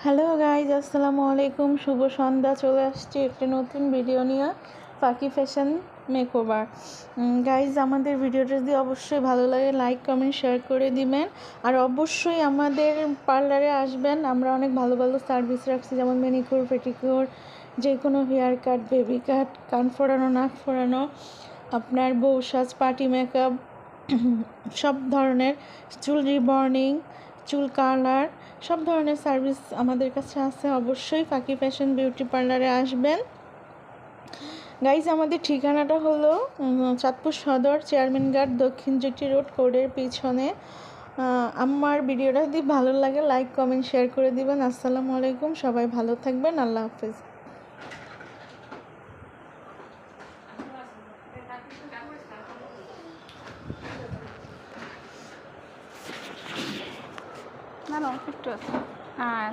Hello guys, আসসালামু আলাইকুম। শুভ সন্ধ্যা। চলে আসছি একটি নতুন ভিডিও নিয়ে, ফাকি ফ্যাশন মেকওভার। গাইজ, আমাদের ভিডিওটা যদি অবশ্যই ভালো লাগে লাইক কমেন্ট শেয়ার করে দিবেন। আর অবশ্যই আমাদের পার্লারে আসবেন। আমরা অনেক ভালো ভালো সার্ভিস রাখছি, যেমন ম্যানিকিউর, পেডিকিউর, যে কোনো হেয়ার কাট, বেবি কাট, কান ফোড়ানো, নাক ফোড়ানো, আপনার বউ সাজ, পার্টি মেকআপ, সব ধরনের, চুল রিবর্নিং, চুল কালার, সব ধরনের সার্ভিস আমাদের কাছে আছে। অবশ্যই ফাকি ফ্যাশন বিউটি পার্লারে আসবেন। গাইজ, আমাদের ঠিকানাটা হলো চাঁদপুর সদর, চেয়ারম্যান ঘাট, দক্ষিণ জিটি রোড, কোডের পিছনে। আমার ভিডিওটা যদি ভালো লাগে লাইক কমেন্ট শেয়ার করে দিবেন। আসসালামু আলাইকুম, সবাই ভালো থাকবেন। আল্লাহ হাফেজ। না একটু আছে। হ্যাঁ,